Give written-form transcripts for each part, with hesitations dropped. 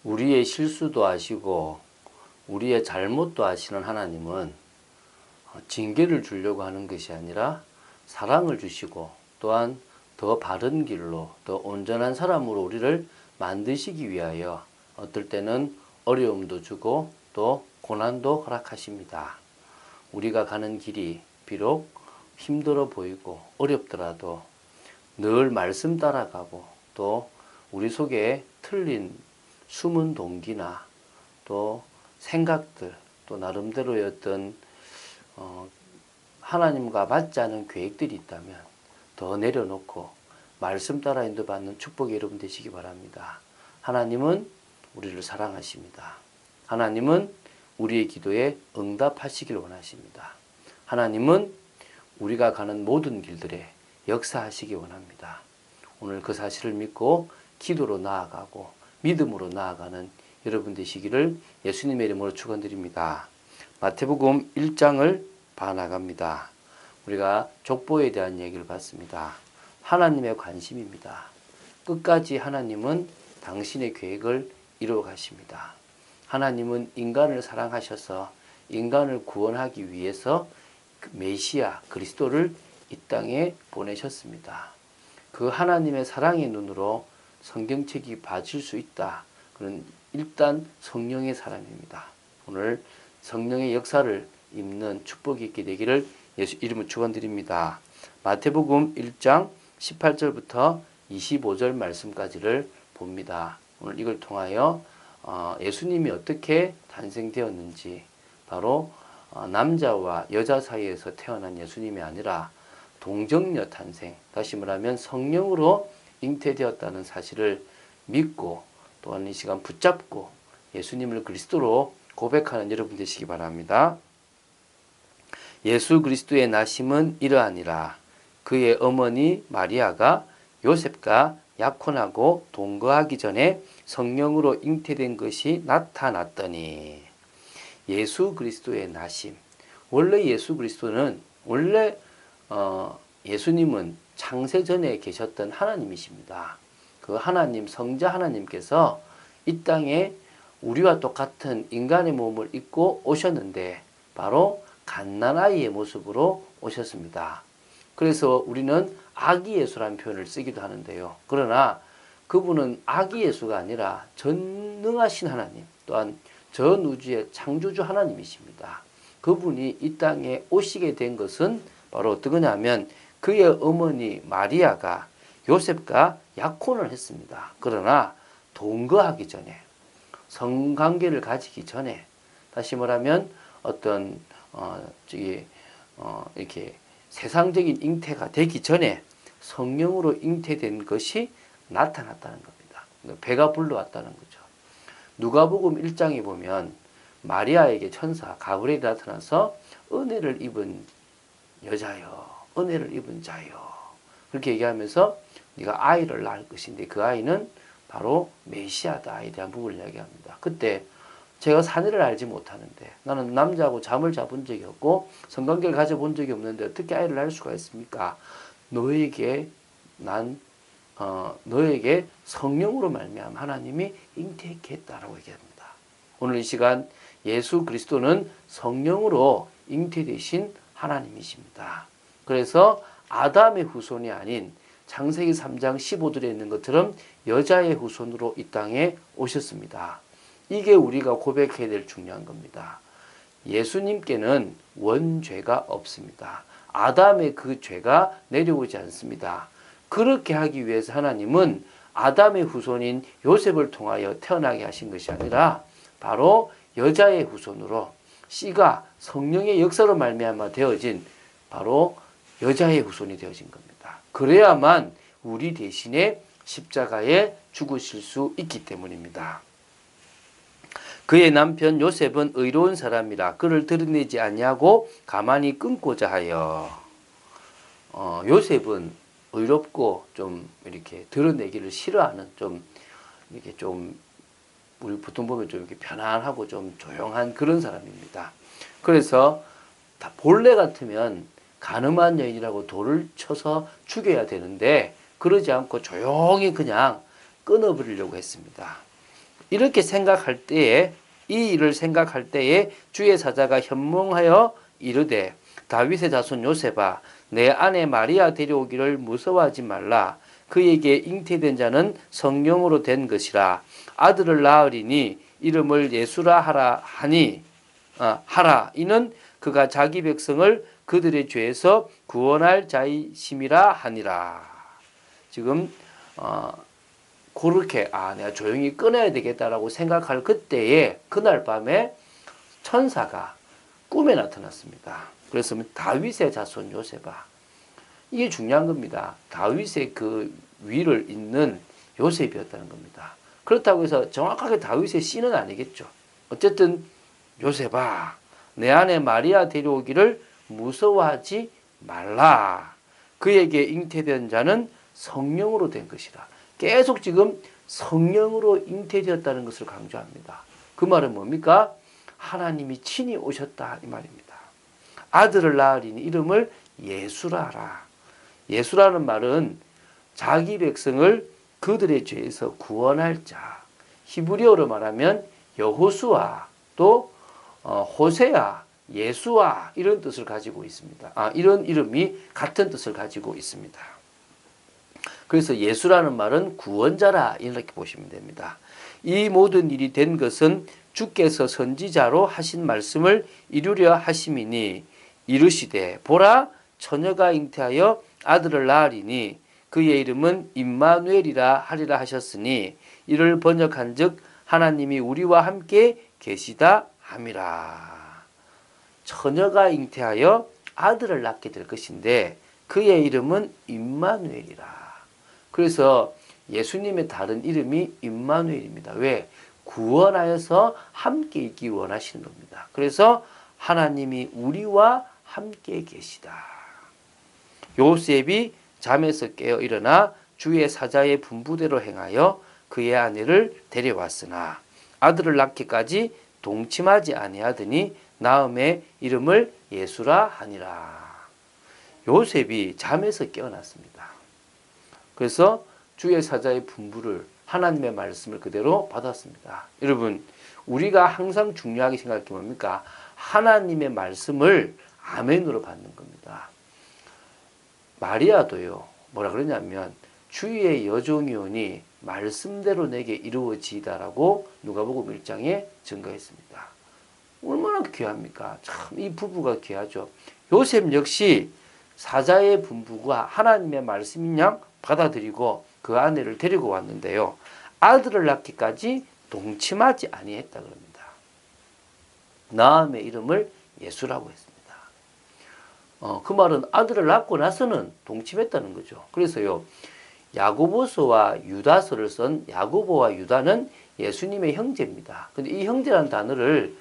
우리의 실수도 아시고 우리의 잘못도 아시는 하나님은 징계를 주려고 하는 것이 아니라 사랑을 주시고 또한 더 바른 길로 더 온전한 사람으로 우리를 만드시기 위하여 어떨 때는 어려움도 주고 또 고난도 허락하십니다. 우리가 가는 길이 비록 힘들어 보이고 어렵더라도 늘 말씀 따라가고 또 우리 속에 틀린 숨은 동기나 또 생각들 또 나름대로의 어떤 하나님과 맞지 않은 계획들이 있다면 더 내려놓고 말씀 따라 인도받는 축복이 여러분 되시기 바랍니다. 하나님은 우리를 사랑하십니다. 하나님은 우리의 기도에 응답하시길 원하십니다. 하나님은 우리가 가는 모든 길들에 역사하시기 원합니다. 오늘 그 사실을 믿고 기도로 나아가고 믿음으로 나아가는 여러분 되시기를 예수님의 이름으로 축원드립니다. 마태복음 1장을 봐나갑니다. 우리가 족보에 대한 얘기를 봤습니다. 하나님의 관심입니다. 끝까지 하나님은 당신의 계획을 이루어 가십니다. 하나님은 인간을 사랑하셔서 인간을 구원하기 위해서 메시아 그리스도를 이 땅에 보내셨습니다. 그 하나님의 사랑의 눈으로 성경책이 봐질 수 있다. 그는 일단 성령의 사람입니다. 오늘 성령의 역사를 입는 축복이 있게 되기를 예수 이름으로 축원드립니다. 마태복음 1장 18절부터 25절 말씀까지를 봅니다. 오늘 이걸 통하여 예수님이 어떻게 탄생되었는지 바로 남자와 여자 사이에서 태어난 예수님이 아니라 동정녀 탄생, 다시 말하면 성령으로 잉태되었다는 사실을 믿고 또한 이 시간 붙잡고 예수님을 그리스도로 고백하는 여러분 되시기 바랍니다. 예수 그리스도의 나심은 이러하니라. 그의 어머니 마리아가 요셉과 약혼하고 동거하기 전에 성령으로 잉태된 것이 나타났더니. 예수 그리스도의 나심. 원래 예수 그리스도는 예수님은 창세전에 계셨던 하나님이십니다. 그 하나님 성자 하나님께서 이 땅에 우리와 똑같은 인간의 몸을 입고 오셨는데 바로 갓난아이의 모습으로 오셨습니다. 그래서 우리는 아기 예수라는 표현을 쓰기도 하는데요. 그러나 그분은 아기 예수가 아니라 전능하신 하나님 또한 전 우주의 창조주 하나님이십니다. 그분이 이 땅에 오시게 된 것은 바로 어떤 거냐면 그의 어머니 마리아가 요셉과 약혼을 했습니다. 그러나 동거하기 전에 성관계를 가지기 전에 다시 말하면 어떤 이렇게 세상적인 잉태가 되기 전에 성령으로 잉태된 것이 나타났다는 겁니다. 배가 불러왔다는 거죠. 누가복음 1장에 보면 마리아에게 천사 가브리엘이 나타나서 은혜를 입은 여자여, 은혜를 입은 자여 그렇게 얘기하면서 네가 아이를 낳을 것인데 그 아이는 바로 메시아다에 대한 부분을 이야기합니다. 그때 제가 사내를 알지 못하는데 나는 남자하고 잠을 자본 적이 없고 성관계를 가져본 적이 없는데 어떻게 아이를 낳을 수가 있습니까? 너에게 성령으로 말미암아 하나님이 잉태케 했다라고 얘기합니다. 오늘 이 시간 예수 그리스도는 성령으로 잉태되신 하나님이십니다. 그래서 아담의 후손이 아닌 창세기 3장 15절에 있는 것처럼 여자의 후손으로 이 땅에 오셨습니다. 이게 우리가 고백해야 될 중요한 겁니다. 예수님께는 원죄가 없습니다. 아담의 그 죄가 내려오지 않습니다. 그렇게 하기 위해서 하나님은 아담의 후손인 요셉을 통하여 태어나게 하신 것이 아니라 바로 여자의 후손으로 씨가 성령의 역사로 말미암아 되어진 바로 여자의 후손이 되어진 겁니다. 그래야만 우리 대신에 십자가에 죽으실 수 있기 때문입니다. 그의 남편 요셉은 의로운 사람이라 그를 드러내지 아니하고 가만히 끊고자 하여. 요셉은 의롭고 좀 이렇게 드러내기를 싫어하는 좀 우리 보통 보면 좀 이렇게 편안하고 좀 조용한 그런 사람입니다. 그래서 본래 같으면 간음한 여인이라고 돌을 쳐서 죽여야 되는데 그러지 않고 조용히 그냥 끊어버리려고 했습니다. 이렇게 생각할 때에 이 일을 생각할 때에 주의 사자가 현몽하여 이르되 다윗의 자손 요셉아 내 아내 마리아 데려오기를 무서워하지 말라. 그에게 잉태된 자는 성령으로 된 것이라. 아들을 낳으리니 이름을 예수라 하라. 이는 그가 자기 백성을 그들의 죄에서 구원할 자이심이라 하니라. 지금 그렇게 내가 조용히 끊어야 되겠다라고 생각할 그때에 그날 밤에 천사가 꿈에 나타났습니다. 그래서 다윗의 자손 요셉아, 이게 중요한 겁니다. 다윗의 그 위를 잇는 요셉이었다는 겁니다. 그렇다고 해서 정확하게 다윗의 씨는 아니겠죠. 어쨌든 요셉아 내 아내 마리아 데려오기를 무서워하지 말라. 그에게 잉태된 자는 성령으로 된 것이라. 계속 지금 성령으로 잉태되었다는 것을 강조합니다. 그 말은 뭡니까? 하나님이 친히 오셨다 이 말입니다. 아들을 낳으리니 이름을 예수라 하라. 예수라는 말은 자기 백성을 그들의 죄에서 구원할 자. 히브리어로 말하면 여호수아 또 호세아, 예수아 이런 뜻을 가지고 있습니다. 이런 이름이 같은 뜻을 가지고 있습니다. 그래서 예수라는 말은 구원자라 이렇게 보시면 됩니다. 이 모든 일이 된 것은 주께서 선지자로 하신 말씀을 이루려 하심이니 이르시되 보라 처녀가 잉태하여 아들을 낳으리니 그의 이름은 임마누엘이라 하리라 하셨으니 이를 번역한즉 하나님이 우리와 함께 계시다 함이라. 처녀가 잉태하여 아들을 낳게 될 것인데 그의 이름은 임마누엘이라. 그래서 예수님의 다른 이름이 임마누엘입니다. 왜? 구원하여서 함께 있기 원하시는 겁니다. 그래서 하나님이 우리와 함께 계시다. 요셉이 잠에서 깨어 일어나 주의 사자의 분부대로 행하여 그의 아내를 데려왔으나 아들을 낳기까지 동침하지 아니하더니 낳음의 이름을 예수라 하니라. 요셉이 잠에서 깨어났습니다. 그래서 주의 사자의 분부를 하나님의 말씀을 그대로 받았습니다. 여러분 우리가 항상 중요하게 생각할 게 뭡니까? 하나님의 말씀을 아멘으로 받는 겁니다. 마리아도요 뭐라 그러냐면 주의 여종이오니 말씀대로 내게 이루어지이다라고 누가복음 1장에 증거했습니다. 얼마나 귀합니까? 참 이 부부가 귀하죠. 요셉 역시 사자의 분부가 하나님의 말씀인 양 받아들이고 그 아내를 데리고 왔는데요. 아들을 낳기까지 동침하지 아니했다 그럽니다. 낳음의 이름을 예수라고 했습니다. 그 말은 아들을 낳고 나서는 동침했다는 거죠. 그래서요. 야고보서와 유다서를 쓴 야고보와 유다는 예수님의 형제입니다. 근데 이 형제라는 단어를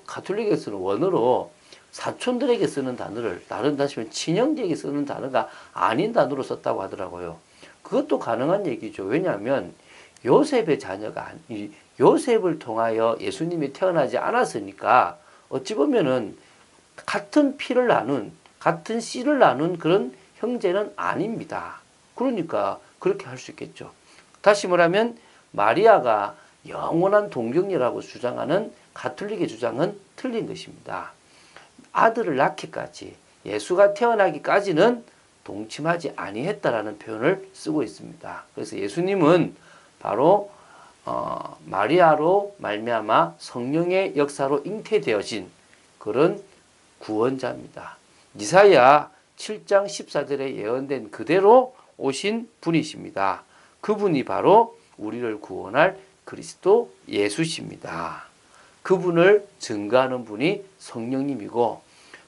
가톨릭에서는 원어로 사촌들에게 쓰는 단어를 다른 다시면 친형제에게 쓰는 단어가 아닌 단어로 썼다고 하더라고요. 그것도 가능한 얘기죠. 왜냐하면 요셉의 자녀가 요셉을 통하여 예수님이 태어나지 않았으니까 어찌 보면은 같은 피를 나눈 같은 씨를 나눈 그런 형제는 아닙니다. 그러니까 그렇게 할 수 있겠죠. 다시 말하면 마리아가 영원한 동정녀라고 주장하는 가톨릭의 주장은 틀린 것입니다. 아들을 낳기까지 예수가 태어나기까지는 동침하지 아니했다라는 표현을 쓰고 있습니다. 그래서 예수님은 바로 마리아로 말미암아 성령의 역사로 잉태되어진 그런 구원자입니다. 이사야 7장 14절에 예언된 그대로 오신 분이십니다. 그분이 바로 우리를 구원할 그리스도 예수십니다. 그분을 증거하는 분이 성령님이고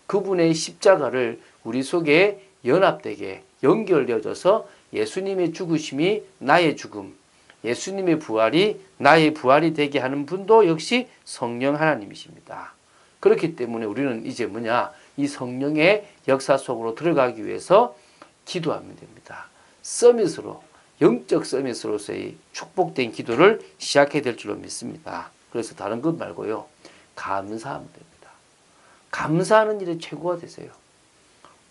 그분의 십자가를 우리 속에 연합되게 연결되어져서 예수님의 죽으심이 나의 죽음, 예수님의 부활이 나의 부활이 되게 하는 분도 역시 성령 하나님이십니다. 그렇기 때문에 우리는 이제 이 성령의 역사 속으로 들어가기 위해서 기도하면 됩니다. 서밋으로, 영적 서밋으로서의 축복된 기도를 시작해야 될 줄로 믿습니다. 그래서 다른 것 말고요. 감사하면 됩니다. 감사하는 일이 최고가 되세요.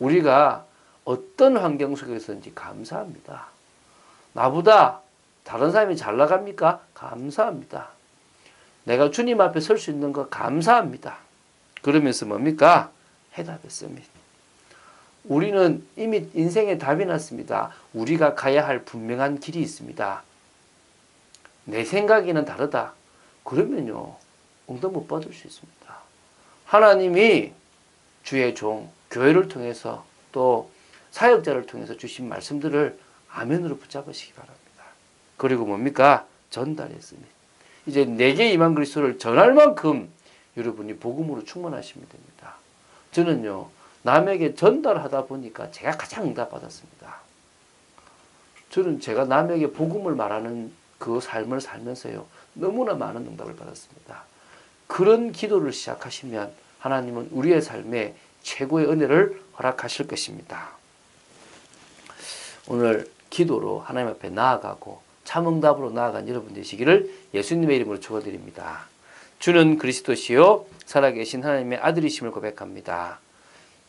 우리가 어떤 환경 속에서인지 감사합니다. 나보다 다른 사람이 잘 나갑니까? 감사합니다. 내가 주님 앞에 설 수 있는 거 감사합니다. 그러면서 뭡니까? 해답했습니다. 우리는 이미 인생의 답이 났습니다. 우리가 가야 할 분명한 길이 있습니다. 내 생각에는 다르다. 그러면요, 응답 못 받을 수 있습니다. 하나님이 주의 종, 교회를 통해서 또 사역자를 통해서 주신 말씀들을 아멘으로 붙잡으시기 바랍니다. 그리고 뭡니까? 전달했습니다. 이제 내게 임한 그리스도를 전할 만큼 여러분이 복음으로 충만하시면 됩니다. 저는요, 남에게 전달하다 보니까 제가 가장 응답받았습니다. 저는 제가 남에게 복음을 말하는 그 삶을 살면서요, 너무나 많은 응답을 받았습니다. 그런 기도를 시작하시면 하나님은 우리의 삶에 최고의 은혜를 허락하실 것입니다. 오늘 기도로 하나님 앞에 나아가고 참응답으로 나아간 여러분 되시기를 예수님의 이름으로 축원드립니다. 주는 그리스도시요 살아계신 하나님의 아들이심을 고백합니다.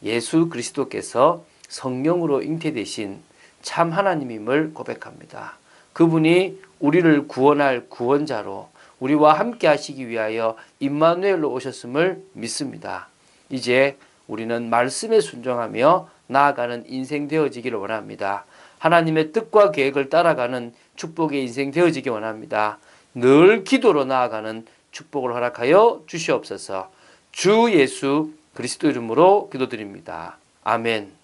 예수 그리스도께서 성령으로 잉태되신 참 하나님임을 고백합니다. 그분이 우리를 구원할 구원자로 우리와 함께 하시기 위하여 임마누엘로 오셨음을 믿습니다. 이제 우리는 말씀에 순종하며 나아가는 인생 되어지기를 원합니다. 하나님의 뜻과 계획을 따라가는 축복의 인생 되어지기 원합니다. 늘 기도로 나아가는 축복을 허락하여 주시옵소서. 주 예수 그리스도 이름으로 기도드립니다. 아멘.